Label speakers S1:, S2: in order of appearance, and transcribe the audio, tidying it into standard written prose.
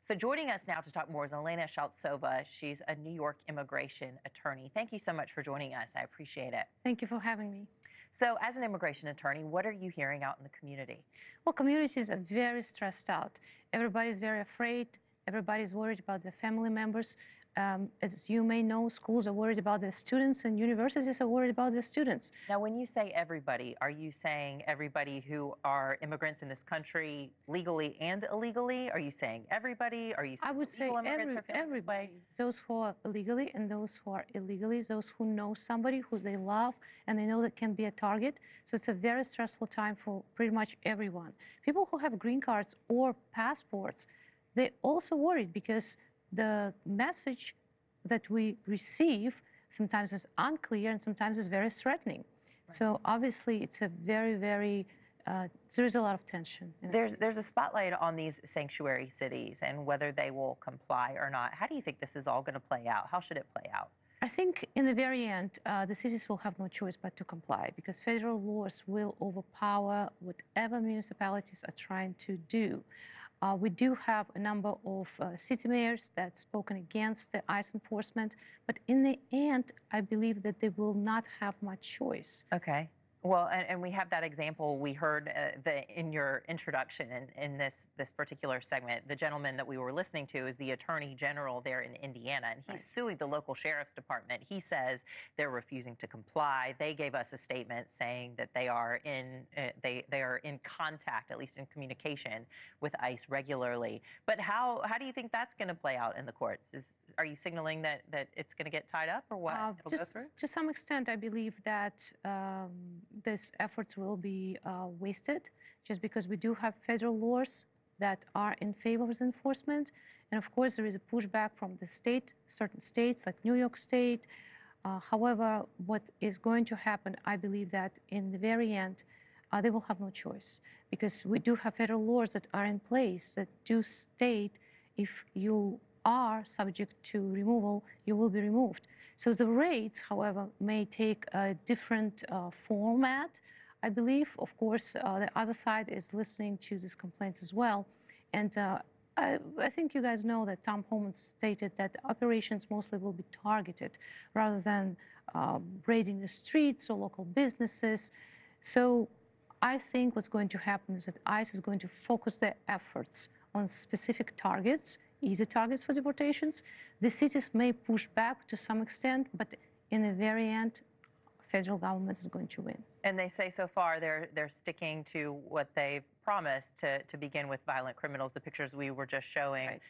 S1: So joining us now to talk more is Elena Shaltsova. She's a New York immigration attorney. Thank you so much for joining us. I appreciate it.
S2: Thank you for having me.
S1: So as an immigration attorney, what are you hearing out in the community?
S2: Well, communities are very stressed out. Everybody's very afraid. Everybody's worried about their family members. As you may know, schools are worried about their students and universities are worried about their students.
S1: Now, when you say everybody, are you saying everybody who are immigrants in this country legally and illegally? Are you saying everybody? Are you
S2: I
S1: saying
S2: would say
S1: legal immigrants are feeling this way?
S2: everybody, those who are legally and those who are illegally, those who know somebody who they love and they know that can be a target. So it's a very stressful time for pretty much everyone. People who have green cards or passports, they're also worried because the message that we receive sometimes is unclear and sometimes is very threatening. Right. So obviously it's a very, there's a lot of tension.
S1: There's a spotlight on these sanctuary cities and whether they will comply or not. How do you think this is all going to play out? How should it play out?
S2: I think in the very end, the cities will have no choice but to comply because federal laws will overpower whatever municipalities are trying to do. We do have a number of city mayors that's spoken against the ICE enforcement, but in the end, I believe that they will not have much choice.
S1: Okay. Well, and we have that example we heard in your introduction in this particular segment. The gentleman that we were listening to is the Attorney General there in Indiana, and he's suing the local sheriff's department. He says they're refusing to comply. They gave us a statement saying that they are in contact, at least in communication, with ICE regularly. But how do you think that's going to play out in the courts? Are you signaling that it's going to get tied up, or what? It'll go through?
S2: To some extent, I believe that these efforts will be wasted just because we do have federal laws that are in favor of enforcement. And of course, there is a pushback from the certain states like New York State. However, what is going to happen, I believe that in the very end, they will have no choice because we do have federal laws that are in place that do state if you are subject to removal, you will be removed. So the rates, however, may take a different format, I believe. Of course, the other side is listening to these complaints as well. And I think you guys know that Tom Homan stated that operations mostly will be targeted rather than raiding the streets or local businesses. So I think what's going to happen is that ICE is going to focus their efforts on specific targets, easy targets for deportations. The cities may push back to some extent, but in the very end, federal government is going to win.
S1: And they say so far they're sticking to what they've promised to begin with violent criminals, the pictures we were just showing. Right.